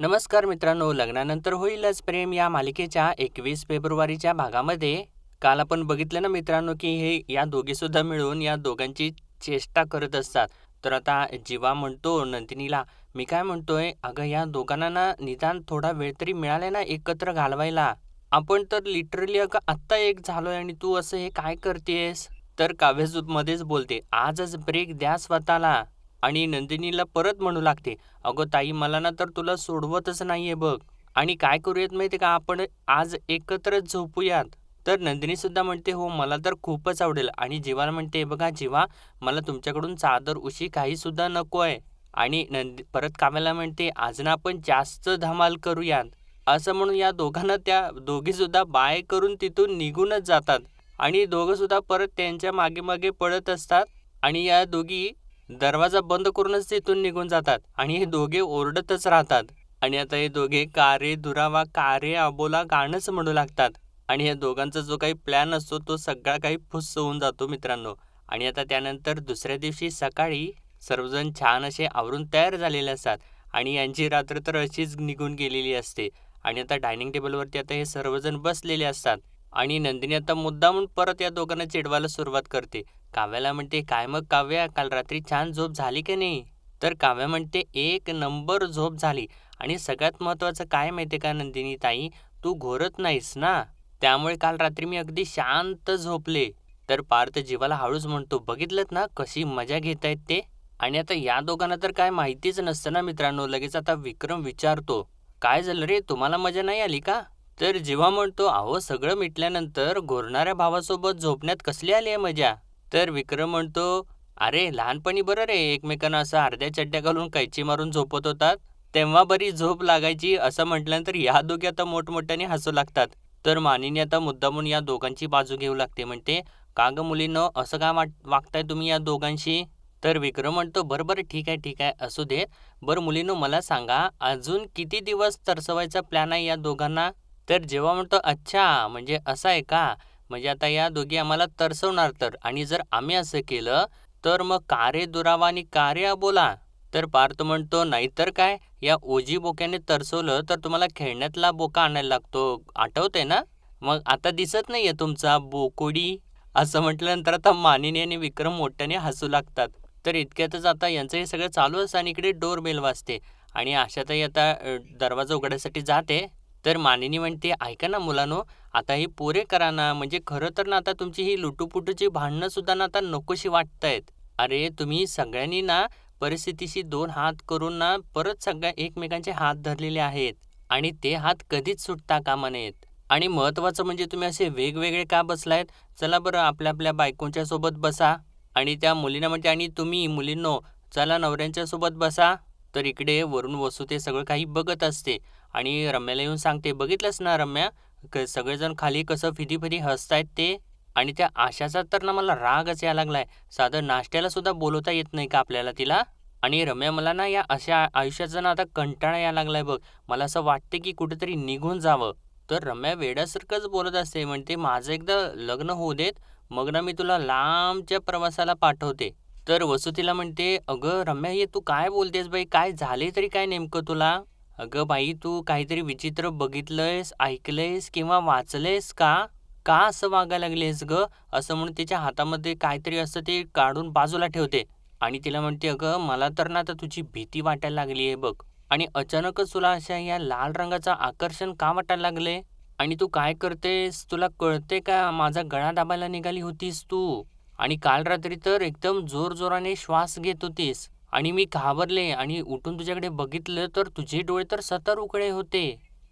नमस्कार मित्रांनो, लग्नानंतर होईलच प्रेम या मालिकेच्या 21 फेब्रुवारीच्या भागामध्ये काल आपण बघितलं ना मित्रांनो, की हे या दोघीसुद्धा मिळून या दोघांची चेष्टा करत असतात. तर आता जीवा म्हणतो नंदिनीला, "मी काय म्हणतोय, अगं या दोघांना ना निदान थोडा वेळ तरी मिळालाय ना एकत्र घालवायला. आपण तर लिटरली अगं आत्ता एक झालोय आणि तू असं हे काय करतेयस?" तर काव्य मध्येच बोलते, "आजच ब्रेक द्या स्वतःला." आणि नंदिनीला परत म्हणू लागते, "अगं ताई मला ना तर तुला सोडवतच नाहीये बघ आणि काय करूयात माहिती का आपण आज एकत्रच झोपूयात." तर नंदिनीसुद्धा म्हणते, "हो मला तर खूपच आवडेल." आणि जीवाला म्हणते, "बघा जीवा मला तुमच्याकडून चादर उशी काहीसुद्धा नको आहे." आणि परत काव्याला म्हणते, "आज ना आपण जास्त धमाल करूयात." असं म्हणून या दोघांना त्या दोघीसुद्धा बाय करून तिथून निघूनच जातात आणि दोघंसुद्धा परत त्यांच्या मागे मागे पळत असतात आणि या दोघी दरवाजा बंद करूनच तिथून निघून जातात आणि हे दोघे ओरडतच राहतात. आणि आता हे दोघे का रे दुरावा का रे अबोला गाणंच म्हणू लागतात आणि या दोघांचा जो काही प्लॅन असतो तो सगळा काही फुस होऊन जातो मित्रांनो. आणि आता त्यानंतर दुसऱ्या दिवशी सकाळी सर्वजण छान असे आवरून तयार झालेले असतात आणि यांची रात्र तर अशीच निघून गेलेली असते. आणि आता डायनिंग टेबलवरती आता हे सर्वजण बसलेले असतात आणि नंदिनी आता मुद्दामून परत या दोघांना चिडवायला सुरुवात करते. काव्याला म्हणते, "काय मग काव्या, काल रात्री छान झोप झाली की नाही?" तर काव्या म्हणते, "एक नंबर झोप झाली आणि सगळ्यात महत्त्वाचं काय माहिती आहे का नंदिनी ताई, तू घोरत नाहीस ना, त्यामुळे काल रात्री मी अगदी शांत झोपले." तर पार्थ जीवाला हळूच म्हणतो, "बघितलंत ना कशी मजा घेतायत ते?" आणि आता या दोघांना तर काय माहितीच नसतं ना मित्रांनो. लगेच आता विक्रम विचारतो, "काय झालं रे, तुम्हाला मजा नाही आली का?" तर जीवा म्हणतो, "अहो सगळं मिटल्यानंतर घोरणाऱ्या भावासोबत झोपण्यात कसली आली आहे मजा?" तर विक्रम म्हणतो, "अरे लहानपणी बरं रे एकमेकांना असं अर्ध्या चड्ड्या घालून कैची मारून झोपत होतात, तेव्हा बरी झोप लागायची." असं म्हटल्यानंतर ह्या दोघी आता मोठमोठ्याने हसू लागतात. तर मानिनी आता मुद्दामून या दोघांची बाजू घेऊ लागते. म्हणते, "का गं मुलींनो असं का वागताय तुम्ही या दोघांशी?" तर विक्रम म्हणतो, "बरं बरं ठीक आहे ठीक आहे असू देत. बरं मुलींनो मला सांगा अजून किती दिवस तरसवायचा प्लॅन आहे या दोघांना?" तर जेव्हा म्हणतो, "अच्छा म्हणजे असं आहे का? म्हणजे आता या दोघी आम्हाला तरसवणार तर आणि जर आम्ही असं केलं तर मग का रे दुरावा आणि का रे अबोला?" तर पार्थ म्हणतो, "नाहीतर काय, या ओजी बोक्याने तरसवलं तर तुम्हाला खेळण्यातला बोका आणायला लागतो, आठवतंय ना? मग आता दिसत नाहीये तुमचा बोकोडी." असं म्हटल्यानंतर आता मानिनी आणि विक्रम मोठ्याने हसू लागतात. तर इतक्यातच आता यांचं हे सगळं चालू असतं आणि इकडे डोरबेल वाजते आणि आशाताई आता दरवाजा उघडायसाठी जाते. तर मानिनी म्हणते, "ऐका ना मुलांनो, आता ही पुरे करा ना, म्हणजे खरं तर ना आता तुमची ही लुटूपुटूची भांडणं सुद्धा ना आता नकोशी वाटतायत. अरे तुम्ही सगळ्यांनी ना परिस्थितीशी दोन हात करून ना परत सगळ्या एकमेकांचे हात धरलेले आहेत आणि ते हात कधीच सुटता कामा नयेत. आणि महत्त्वाचं म्हणजे तुम्ही असे वेगवेगळे का बसलायत? चला बरं आपल्या आपल्या बायकोंच्या सोबत बसा." आणि त्या मुलींना म्हणते, "आणि तुम्ही मुलींनो, चला नवऱ्यांच्या सोबत बसा." तर इकडे वरून वसू ते सगळं काही बघत असते आणि रम्याला येऊन सांगते, "बघितलंस ना रम्या, सगळेजण खाली कसं फिदी-फिदी हसतायत ते." आणि त्या आशाचा तर ना मला रागच यायला लागलाय. साधं नाश्त्याला सुद्धा बोलवता येत नाही का आपल्याला तिला? आणि रम्या मला ना या अशा आयुष्याचा ना आता कंटाळा यायला लागलाय बघ. मला असं वाटते की कुठेतरी निघून जावं. तर रम्या वेड्यासारखंच बोलत असते. म्हणते, "माझं एकदा लग्न होऊ देत, मग ना मी तुला लांबच्या प्रवासाला पाठवते." तर वसू तिला म्हणते, "अगं रम्या हे तू काय बोलतेस बाई? काय झाले तरी काय नेमकं तुला?" "अगं बाई तू काहीतरी विचित्र बघितलंयस, ऐकलंयस किंवा वाचलंयस का? का असं वागायला लागलीयस गं?" असं म्हणून तिच्या हातामध्ये काहीतरी असतं ते काढून बाजूला ठेवते आणि तिला म्हणते, "अगं मला तर ना आता तुझी भीती वाटायला लागली आहे बघ आणि अचानकच तुला अशा या लाल रंगाचं आकर्षण का वाटायला लागलंय? आणि तू काय करतेस? तुला कळते का? माझा गळा दाबायला निघाली होतीस तू आणि काल रात्री तर एकदम जोरजोराने श्वास घेत होतीस आणि मी घाबरले आणि उठून तुझ्याकडे बघितलं तर तुझे डोळे तर सतत उघडे होते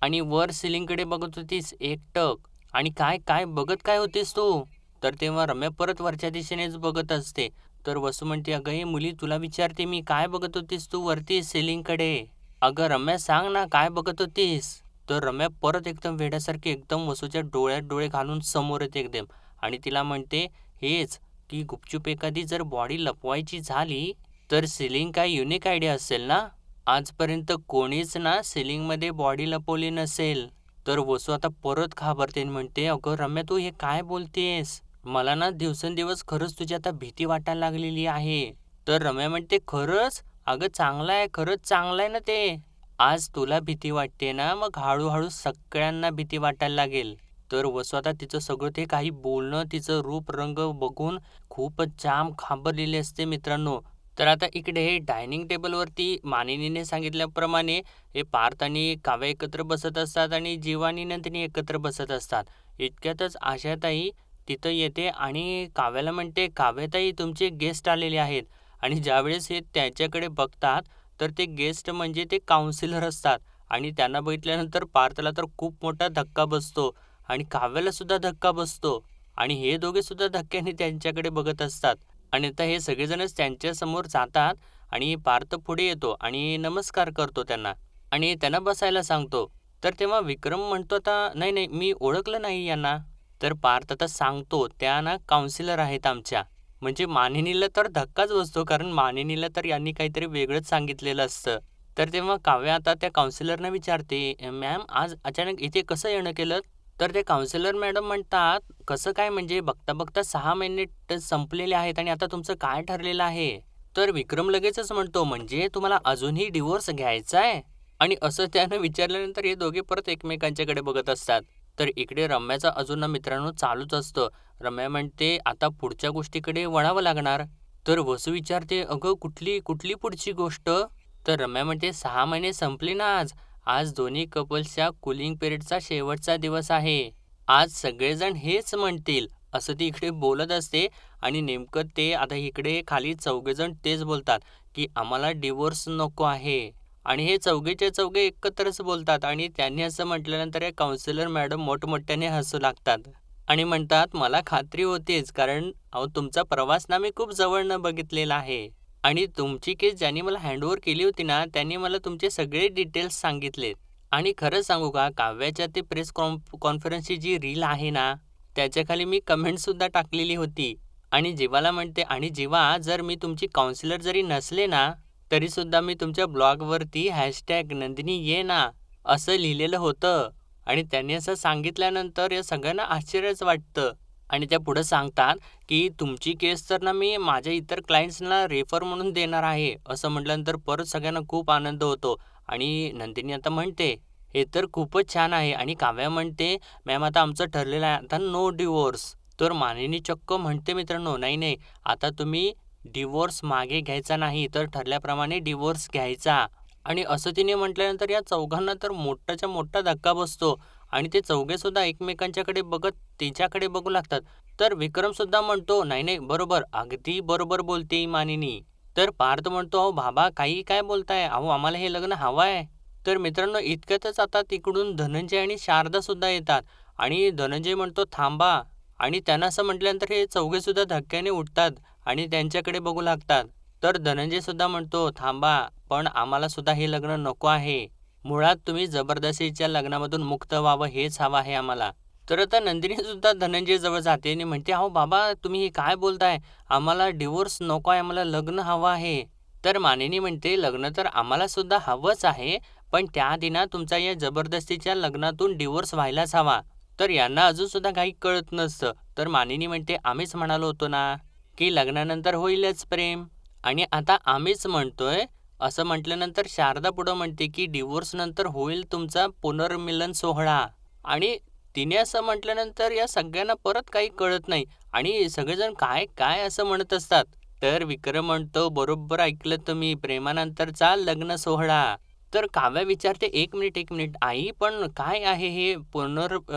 आणि वर सिलिंगकडे बघत होतीस एकटक आणि काय काय बघत काय होतीस तू?" तर तेव्हा रम्या परत वरच्या दिशेनेच बघत असते. तर वसू म्हणते, "अगं हे मुली तुला विचारते मी, काय बघत होतीस तू वरती सिलिंगकडे? अगं रम्या सांग ना काय बघत होतीस?" तर रम्या परत एकदम वेड्यासारखी एकदम वसूच्या डोळ्यात डोळे घालून समोर येते एकदम आणि तिला म्हणते, "हेच की गुपचूप एखादी जर बॉडी लपवायची झाली तर सिलिंग काय युनिक आयडिया असेल ना? आजपर्यंत कोणीच ना सिलिंगमध्ये बॉडी लपवली नसेल." तर वसू आता परत घाबरते आणि म्हणते, "अगं रम्या तू हे काय बोलतेस? मला ना दिवसेंदिवस खरंच तुझी आता भीती वाटायला लागलेली आहे." तर रम्या म्हणते, "खरंच? अगं चांगलं आहे, खरंच चांगलं आहे ना ते." आज तुला भीती वाटते ना, मग हळू-हळू सगळ्यांना भीती वाटायला लागेल. तर वसू आता तिचं सगळं ते काही बोलणं, तिचं रूप, रंग बघून खूपच जाम घाबरलेली असते मित्रांनो. तर आता इकडे डायनिंग टेबलवरती मानिनीने सांगितल्याप्रमाणे हे पार्थ आणि काव्या एकत्र बसत असतात आणि जीवा आणि नंदिनी एकत्र बसत असतात. इतक्यातच आशाताई तिथं येते आणि काव्याला म्हणते, "काव्याताई तुमचे गेस्ट आलेले आहेत." आणि ज्यावेळेस हे त्याच्याकडे बघतात, तर ते गेस्ट म्हणजे ते काउन्सिलर असतात आणि त्यांना बघितल्यानंतर पार्थला तर खूप मोठा धक्का बसतो आणि काव्याला सुद्धा धक्का बसतो आणि हे दोघे सुद्धा धक्क्याने त्यांच्याकडे बघत असतात. आणि आता हे सगळेजणच त्यांच्यासमोर जातात आणि पार्थ पुढे येतो आणि नमस्कार करतो त्यांना आणि त्यांना बसायला सांगतो. तर तेव्हा विक्रम म्हणतो, "आता नाही, नाही, मी ओळखलं नाही यांना." तर पार्थ आता सांगतो, "त्या ना काउन्सिलर आहेत आमच्या." म्हणजे मानिनीला तर धक्काच बसतो, कारण मानिनीला तर यांनी काहीतरी वेगळंच सांगितलेलं असतं. तर तेव्हा काव्या आता त्या काउन्सिलरना विचारते, "मॅम, आज अचानक इथे कसं येणं केलं?" तर ते काउन्सिलर मॅडम म्हणतात, "कसं काय म्हणजे बघता-बघता 6 महिने संपलेले आहेत आणि आता तुमचं काय ठरलेलं आहे?" तर विक्रम लगेचच म्हणतो, "म्हणजे तुम्हाला अजूनही डिव्होर्स घ्यायचा आहे?" आणि असं त्यानं विचारल्यानंतर हे दोघे परत एकमेकांच्याकडे बघत असतात. तर इकडे रम्याचा अजून ना मित्रांनो चालूच असतं. रम्या म्हणते, "आता पुढच्या गोष्टीकडे वळावं लागणार." तर वसू विचारते, "अगं कुठली कुठली पुढची गोष्ट?" तर रम्या म्हणते, "6 महिने संपले ना आज. आज दोन्ही कपल्सच्या कूलिंग पिरियडचा शेवटचा दिवस आहे. आज सगळेजण हेच म्हणतील." असं ती इकडे बोलत असते आणि नेमकं ते आता इकडे खाली चौघेजण तेच बोलतात, की "आम्हाला डिव्होर्स नको आहे." आणि हे चौघेच्या चौघे एकत्रच बोलतात आणि त्यांनी असं म्हटल्यानंतर या काउन्सिलर मॅडम मोठमोठ्याने हसू लागतात आणि म्हणतात, "मला खात्री होतीच, कारण अहो तुमचा प्रवास ना मी खूप जवळनं बघितलेला आहे आणि तुमची केस ज्यांनी मला हँडओव्हर केली होती ना, त्यांनी मला तुमचे सगळे डिटेल्स सांगितलेत." आणि खरं सांगू का, काव्याच्या ते प्रेस कॉन्फरन्सची जी रील आहे ना, त्याच्याखाली मी कमेंटसुद्धा टाकलेली होती आणि जीवाला म्हणते, "आणि जीवा, जर मी तुमची काउन्सिलर जरी नसले ना, तरीसुद्धा मी तुमच्या ब्लॉगवरती हॅशटॅग नंदिनी ये ना असं लिहिलेलं होतं." आणि त्यांनी असं सांगितल्यानंतर या सगळ्यांना आश्चर्यच वाटतं आणि त्या पुढं सांगतात, की "तुमची केस तर ना मी माझ्या इतर क्लायंट्सना रेफर म्हणून देणार आहे." असं म्हटल्यानंतर परत सगळ्यांना खूप आनंद होतो आणि नंदिनी आता म्हणते, "हे तर खूपच छान आहे." आणि काव्या म्हणते, "मॅम, आता आमचं ठरलेलं आहे, आता नो डिव्होर्स." तर मानिनी चक्क म्हणते मित्रांनो, "नाही, नाही, आता तुम्ही डिव्होर्स मागे घ्यायचा नाही, तर ठरल्याप्रमाणे डिव्होर्स घ्यायचा." आणि असं तिने म्हटल्यानंतर या चौघांना तर मोठाच्या मोठा धक्का बसतो आणि ते चौघेसुद्धा एकमेकांच्याकडे बघत तिच्याकडे बघू लागतात. तर विक्रमसुद्धा म्हणतो, "नाही, नाही, बरोबर, अगदी बरोबर बोलते ही मानिनी." तर पार्थ म्हणतो, "अहो बाबा, काही काय बोलताय? अहो आम्हाला हे लग्न हवं आहे." तर मित्रांनो इतक्यातच आता तिकडून धनंजय आणि शारदासुद्धा येतात आणि धनंजय म्हणतो, "थांबा." आणि त्यांना असं म्हटल्यानंतर हे चौघेसुद्धा धक्क्याने उठतात आणि त्यांच्याकडे बघू लागतात. तर धनंजय सुद्धा म्हणतो, "थांबा, पण आम्हाला सुद्धा हे लग्न नको आहे. मुळात तुम्ही जबरदस्तीच्या लग्नामधून मुक्त व्हावं हेच हवं आहे आम्हाला." तर आता नंदिनी सुद्धा धनंजय जवळ जाते आणि म्हणते, "अहो बाबा, तुम्ही हे काय बोलताय? आम्हाला डिव्होर्स नको आहे, आम्हाला लग्न हवं आहे." तर मानिनी म्हणते, "लग्न तर आम्हाला सुद्धा हवंच आहे, पण त्याआधी ना तुमच्या या जबरदस्तीच्या लग्नातून डिव्होर्स व्हायलाच हवा." तर यांना अजून सुद्धा काही कळत नसतं. तर मानिनी म्हणते, "आम्हीच म्हणालो होतो ना, की लग्नानंतर होईलच प्रेम आणि आता आम्हीच म्हणतोय." असं म्हटल्यानंतर शारदा पुढं म्हणते, की "डिव्होर्सनंतर होईल तुमचा पुनर्मिलन सोहळा." आणि तिने असं म्हटल्यानंतर या सगळ्यांना परत काही कळत नाही आणि सगळेजण काय, काय असं म्हणत असतात. तर विक्रम म्हणतो, "बरोबर ऐकलं तुम्ही, प्रेमानंतरचा लग्न सोहळा." तर काव्या विचारते, "एक मिनिट, एक मिनिट आई, पण काय आहे हे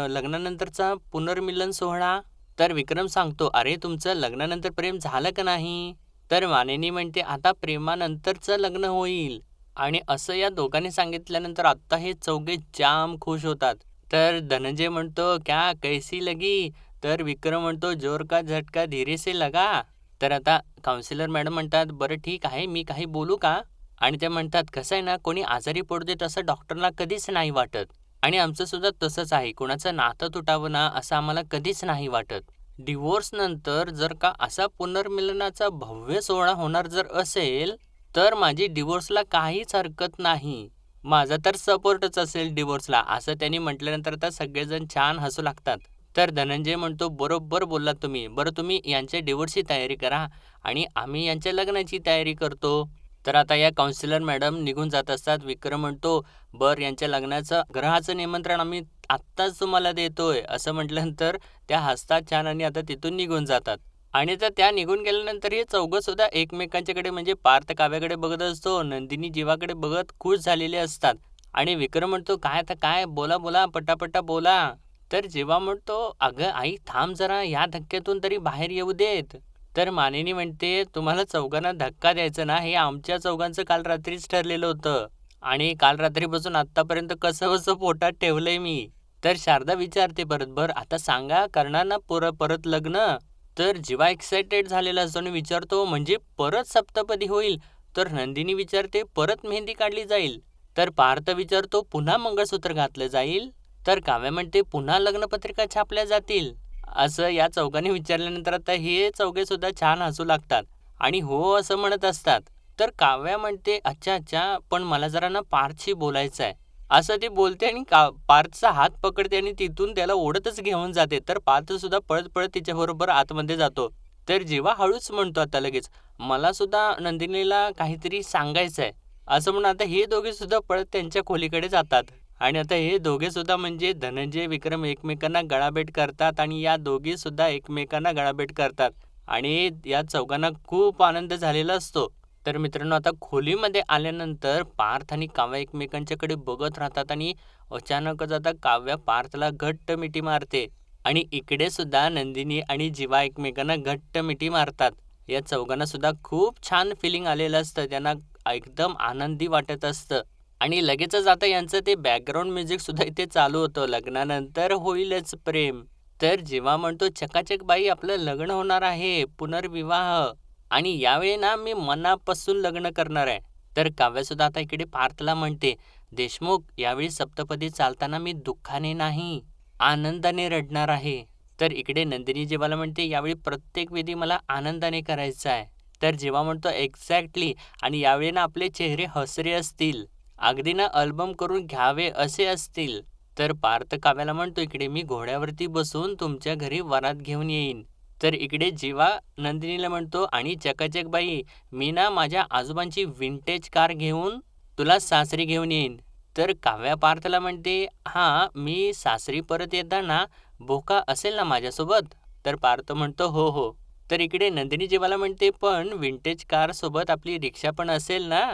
लग्नानंतरचा पुनर्मिलन सोहळा?" तर विक्रम सांगतो, "अरे तुमचं लग्नानंतर प्रेम झालं का नाही?" तर मानिनी म्हणते, "आता प्रेमानंतरचं लग्न होईल." आणि असं या दोघांनी सांगितल्यानंतर आत्ता हे चौघे जाम खुश होतात. तर धनंजय म्हणतो, "क्या कैसी लगी?" तर विक्रम म्हणतो, "जोर का झटका धीरे से लगा." तर आता काउन्सिलर मॅडम म्हणतात, "बरं ठीक आहे, मी काही बोलू का?" आणि ते म्हणतात, "कसं आहे ना, कोणी आजारी पडू देत असं डॉक्टरला कधीच नाही वाटत आणि आमचं सुद्धा तसंच आहे. कुणाचं नातं तुटावं ना, असं आम्हाला कधीच नाही वाटत. डिव्होर्सनंतर जर का असा पुनर्मिलनाचा भव्य सोहळा होणार जर असेल, तर माझी डिव्होर्सला काहीच हरकत नाही. माझा तर सपोर्टच असेल डिव्होर्सला." असं त्यांनी म्हटल्यानंतर आता सगळेजण छान हसू लागतात. तर धनंजय म्हणतो, "बरोबर बोललात तुम्ही. बरं तुम्ही यांच्या डिव्होर्सची तयारी करा आणि आम्ही यांच्या लग्नाची तयारी करतो." तर आता या काउन्सिलर मॅडम निघून जात असतात. विक्रम म्हणतो, "बरं यांच्या लग्नाचं ग्रहाचं निमंत्रण आम्ही आत्ताच तुम्हाला देतोय." असं म्हटल्यानंतर त्या हसतात छान आणि आता तिथून निघून जातात. आणि तर त्या निघून गेल्यानंतर हे चौघंसुद्धा एकमेकांच्याकडे म्हणजे पार्थ काव्याकडे बघत असतो, नंदिनी जीवाकडे बघत खुश झालेले असतात. आणि विक्रम म्हणतो, "काय आता काय? बोला, बोला, पटापटा बोला." तर जेव्हा म्हणतो, "अगं आई थांब जरा, या धक्क्यातून तरी बाहेर येऊ देत." तर मानिनी म्हणते, "तुम्हाला चौघांना धक्का द्यायचा ना, हे आमच्या चौघांचं काल रात्रीच ठरलेलं होतं आणि काल रात्रीपासून आत्तापर्यंत कसंबसं पोटात ठेवलंय मी." तर शारदा विचारते परत, "बरं आता सांगा, करणार ना परत लग्न?" तर जीवा एक्सायटेड झालेला असतो आणि विचारतो, "म्हणजे परत सप्तपदी होईल?" तर नंदिनी विचारते, "परत मेहंदी काढली जाईल?" तर पार्थ विचारतो, "पुन्हा मंगळसूत्र घातलं जाईल?" तर काव्या म्हणते, "पुन्हा लग्नपत्रिका छापल्या जातील?" असं या चौघांनी विचारल्यानंतर आता हे चौघे सुद्धा छान हसू लागतात आणि हो असं म्हणत असतात. तर काव्या म्हणते, "अच्छा अच्छा, पण मला जरा ना पार्थशी बोलायचं आहे." असं ती बोलते आणि पार्थचा हात पकडते आणि तिथून त्याला ओढतच घेऊन जाते. तर पार्थ सुद्धा पळत पळत तिच्याबरोबर आतमध्ये जातो. तर जेव्हा हळूच म्हणतो आता लगेच, "मला सुद्धा नंदिनीला काहीतरी सांगायचं आहे." असं म्हणून आता हे दोघे सुद्धा पळत त्यांच्या खोलीकडे जातात. आणि आता हे दोघे सुद्धा म्हणजे धनंजय, विक्रम एकमेकांना गळाभेट करतात आणि या दोघी सुद्धा एकमेकांना गळाभेट करतात आणि या चौघांना खूप आनंद झालेला असतो. तर मित्रांनो आता खोलीमध्ये आल्यानंतर पार्थ आणि काव्या एकमेकांच्याकडे बघत राहतात आणि अचानकच आता काव्या पार्थला घट्ट मिठी मारते आणि इकडे सुद्धा नंदिनी आणि जीवा एकमेकांना घट्ट मिठी मारतात. या चौघांना सुद्धा खूप छान फिलिंग आलेलं असतं. त्यांना एकदम आनंदी वाटत असतं. आणि लगेचच आता यांचं ते बॅकग्राऊंड म्युझिक सुद्धा इथे चालू होतं. लग्नानंतर होईलच प्रेम. तर जेव्हा म्हणतो चकाचक बाई आपलं लग्न होणार आहे, पुनर्विवाह आणि यावेळी ना मी मनापासून लग्न करणार आहे. तर काव्यासुद्धा आता इकडे पार्थला म्हणते, देशमुख यावेळी सप्तपदी चालताना मी दुःखाने नाही, आनंदाने रडणार आहे. तर इकडे नंदिनी जेव्हाला म्हणते यावेळी प्रत्येक विधी मला आनंदाने करायचा आहे. तर जेव्हा म्हणतो एक्झॅक्टली आणि यावेळी ना आपले चेहरे हसरे असतील. अगदी ना अल्बम करून घ्यावे असे असतील. तर पार्थ काव्याला म्हणतो इकडे मी घोड्यावरती बसून तुमच्या घरी वरात घेऊन येईन. तर इकडे जीवा नंदिनीला म्हणतो आणि चकाचक बाई मी ना माझ्या आजोबांची विंटेज कार घेऊन तुला सासरी घेऊन येईन. तर काव्या पार्थला म्हणते हां मी सासरी परत येताना बोका असेल ना माझ्यासोबत? तर पार्थ म्हणतो हो हो. तर इकडे नंदिनी जीवाला म्हणते पण विंटेज कार सोबत आपली रिक्षा पण असेल ना?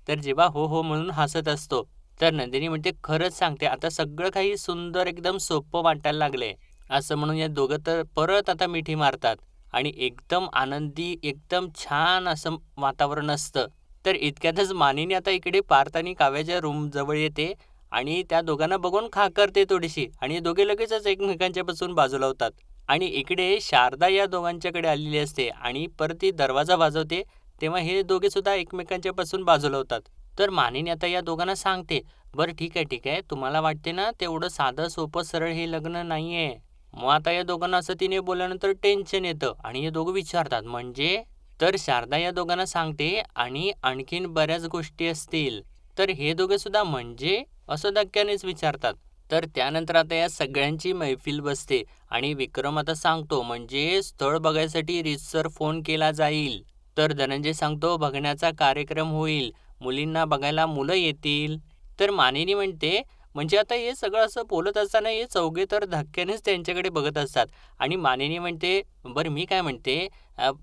तर जेव्हा हो हो म्हणून हसत असतो. तर नंदिनी म्हणते खरंच सांगते आता सगळं काही सुंदर एकदम सोपं वाटायला लागले. असं म्हणून या दोघं तर परत आता मिठी मारतात आणि एकदम आनंदी एकदम छान असं वातावरण असतं. तर इतक्यातच मानिनी आता इकडे पार्थ आणि काव्याच्या रूम जवळ येते आणि त्या दोघांना बघून खाकरते थोडीशी आणि दोघे लगेचच एकमेकांच्यापासून बाजूला होतात. आणि इकडे शारदा या दोघांच्याकडे आलेली असते आणि परत ती दरवाजा वाजवते तेव्हा हे दोघे सुद्धा एकमेकांच्यापासून बाजूला होतात. तर मानिनी आता या दोघांना सांगते, "बरं ठीक आहे, ठीक आहे. तुम्हाला वाटते ना तेवढं साधं सोपं सरळ हे लग्न नाहीये." मग आता या दोघांना असं तिने बोलल्यानंतर टेन्शन येतं आणि हे दोघं विचारतात, "म्हणजे?" तर शारदा या दोघांना सांगते आणि आणखीन बऱ्याच गोष्टी असतील. तर हे दोघे सुद्धा म्हणजे असं धक्क्यानेच विचारतात. तर त्यानंतर आता या सगळ्यांची मैफिल बसते आणि विक्रम आता सांगतो, "म्हणजे स्थळ बघायसाठी रीतसर फोन केला जाईल." तर धनंजय सांगतो, "बघण्याचा कार्यक्रम होईल. मुलींना बघायला मुलं येतील." तर मानिनी म्हणते, "म्हणजे आता हे सगळं असं बोलत असताना हे चौघे तर धक्क्यानेच त्यांच्याकडे बघत असतात." आणि मानिनी म्हणते, "बरं मी काय म्हणते,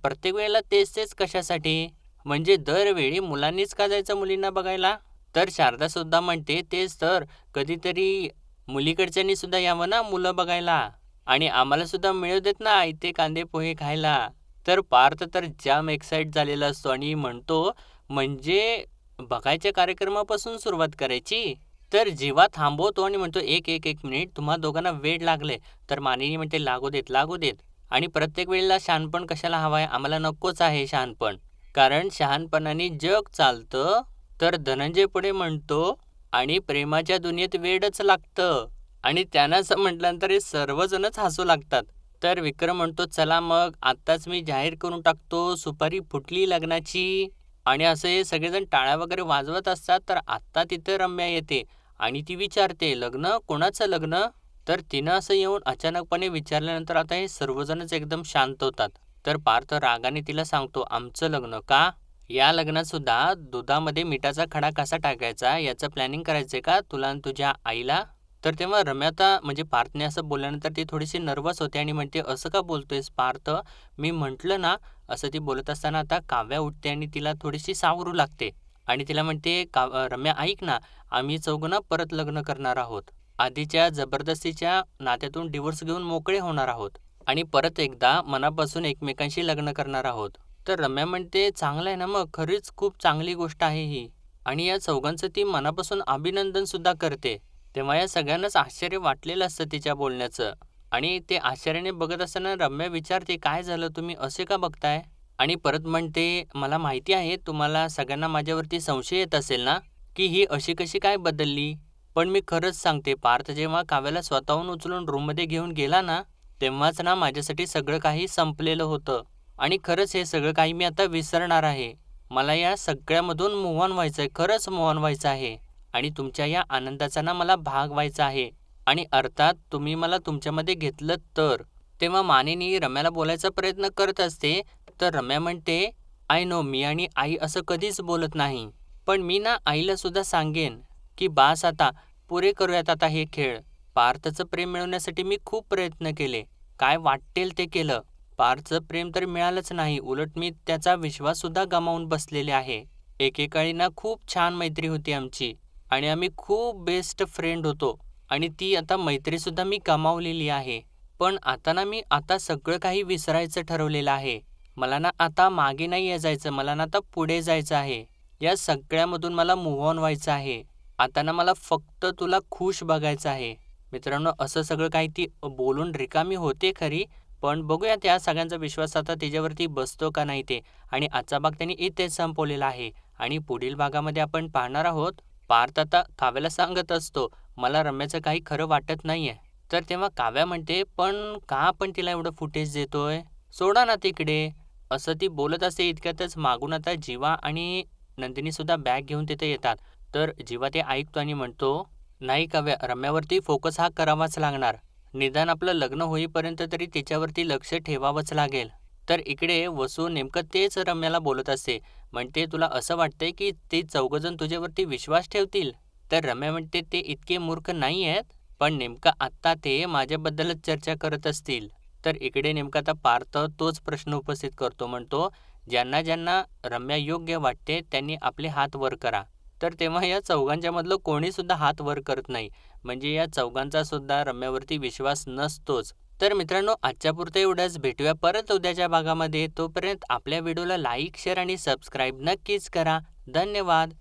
प्रत्येक वेळेला तेच-तेच कशासाठी? म्हणजे दरवेळी मुलांनीच का जायचं मुलींना बघायला?" तर शारदासुद्धा म्हणते, "तेच तर, कधीतरी मुलीकडच्यांनी सुद्धा यावं ना मुलं बघायला आणि आम्हाला सुद्धा मिळू देत ना इथे कांदे पोहे खायला." तर पार्थ तर जाम एक्साईट झालेला असतो आणि म्हणतो, "म्हणजे बघायच्या कार्यक्रमापासून सुरुवात करायची?" तर जीवा थांबवतो आणि म्हणतो, "एक मिनिट, तुम्हा दोघांना वेड लागले." तर मानिनी म्हणते, "लागू देत, लागू देत. आणि प्रत्येक वेळेला शहाणपण कशाला हवंय? आम्हाला नकोच आहे शहाणपण. कारण शहाणपणाने जग चालतं." तर धनंजय पुढे म्हणतो, "आणि प्रेमाच्या दुनियेत वेडच लागतं." आणि त्यानं असं म्हटल्यानंतर हे सर्वजणच हसू लागतात. तर विक्रम म्हणतो, "चला मग आत्ताच मी जाहीर करून टाकतो, सुपारी फुटली लग्नाची." आणि असं हे सगळेजण टाळ्या वगैरे वाजवत असतात. तर आत्ता तिथे रम्या येते आणि ती विचारते, "लग्न? कोणाचं लग्न?" तर तिनं असं येऊन अचानकपणे विचारल्यानंतर आता हे सर्वजणच एकदम शांत होतात. तर पार्थ रागाने तिला सांगतो, "आमचं लग्न का?" या लग्नात सुद्धा दुधामध्ये मिठाचा खडा कसा टाकायचा याचं प्लॅनिंग करायचंय का तुला आणि तुझ्या आईला? तर तेव्हा रम्या म्हणजे पार्थने असं बोलल्यानंतर ती थोडीशी नर्वस होते आणि म्हणते, "असं का बोलतोयस पार्थ? मी म्हटलं ना." असं ती बोलत असताना आता काव्या उठते आणि तिला थोडीशी सावरू लागते आणि तिला म्हणते, "रम्या ऐक ना, आम्ही चौघं ना परत लग्न करणार आहोत. आधीच्या जबरदस्तीच्या नात्यातून डिव्होर्स घेऊन मोकळे होणार आहोत आणि परत एकदा मनापासून एकमेकांशी लग्न करणार आहोत." तर रम्या म्हणते, "चांगलं आहे ना मग, खरीच खूप चांगली गोष्ट आहे ही." आणि या चौघांचं ती मनापासून अभिनंदन सुद्धा करते. तेव्हा या सगळ्यांनाच आश्चर्य वाटलेलं असतं तिच्या बोलण्याचं आणि ते आश्चर्याने बघत असताना रम्या विचारते, "काय झालं? तुम्ही असे का बघताय?" आणि परत म्हणते, "मला माहिती आहे तुम्हाला सगळ्यांना माझ्यावरती संशय येत असेल ना, की ही अशी कशी काय बदलली? पण मी खरंच सांगते, पार्थ जेव्हा काव्याला स्वतःहून उचलून रूममध्ये घेऊन गेला ना, तेव्हाच ना माझ्यासाठी सगळं काही संपलेलं होतं. आणि खरंच हे सगळं काही मी आता विसरणार आहे. मला या सगळ्यामधून मूव्ह ऑन व्हायचं आहे. खरंच मूव्ह ऑन व्हायचं आहे. आणि तुमच्या या आनंदाचा ना मला भाग व्हायचा आहे. आणि अर्थात तुम्ही मला तुमच्यामध्ये घेतलं तर." तेव्हा मानिनी रम्याला बोलायचा प्रयत्न करत असते, तर रम्या म्हणते, "आय नो मी आणि आई असं कधीच बोलत नाही. पण मी ना आईला सुद्धा सांगेन, की बास आता, पुरे करूयात आता हे खेळ. पार्थचं प्रेम मिळवण्यासाठी मी खूप प्रयत्न केले. काय वाटेल ते केलं. पार्थचं प्रेम तर मिळालंच नाही, उलट मी त्याचा विश्वाससुद्धा गमावून बसलेले आहे. एकेकाळी ना खूप छान मैत्री होती आमची आणि आम्ही खूप बेस्ट फ्रेंड होतो आणि ती आता मैत्रीसुद्धा मी गमावलेली आहे. पण आता ना मी आता सगळं काही विसरायचं ठरवलेलं आहे. मला ना आता मागे नाही जायचं, मला ना आता पुढे जायचं आहे. या सगळ्यामधून मला मूव्ह ऑन व्हायचं आहे. आता ना मला फक्त तुला खुश बघायचं आहे." मित्रांनो, असं सगळं काही ती बोलून रिकामी होते खरी, पण बघूया त्या सगळ्यांचा विश्वास आता तिच्यावरती बसतो का नाही ते. आणि आजचा भाग त्यांनी इथेच संपवलेला आहे आणि पुढील भागामध्ये आपण पाहणार आहोत, पार्थ आता काव्याला सांगत असतो, "मला रम्याचं काही खरं वाटत नाहीये." तर तेव्हा काव्या म्हणते, "पण का आपण तिला एवढं फुटेज देतोय? सोडा ना तिकडे." असं ती बोलत असते इतक्यातच मागून आता जीवा आणि नंदिनीसुद्धा बॅग घेऊन तिथे येतात. तर जीवा ते ऐकतो आणि म्हणतो, "नाही काव्या, रम्यावरती फोकस हा करावाच लागणार. निदान आपलं लग्न होईपर्यंत तरी तिच्यावरती लक्ष ठेवावंच लागेल." तर इकडे वसू नेमकं तेच रम्याला बोलत असते. म्हणते, "तुला असं वाटतंय की ते चौघजण तुझ्यावरती विश्वास ठेवतील?" तर रम्या म्हणते, "ते इतके मूर्ख नाही आहेत, पण नेमकं आत्ता ते माझ्याबद्दलच चर्चा करत असतील." तर इकडे नेमका आता पार्थ तोच प्रश्न उपस्थित करतो. म्हणतो, "ज्यांना ज्यांना रम्या योग्य वाटते त्यांनी आपले हात वर करा." तर तेव्हा या चौघांच्या मधलं कोणीसुद्धा हात वर करत नाही. म्हणजे या चौघांचा सुद्धा रम्यावरती विश्वास नसतोच. तर मित्रांनो, आजच्यापुरतं एवढंच. भेटूया परत उद्याच्या भागामध्ये. तोपर्यंत आपल्या व्हिडिओला लाईक, शेअर आणि सबस्क्राईब नक्कीच करा. धन्यवाद.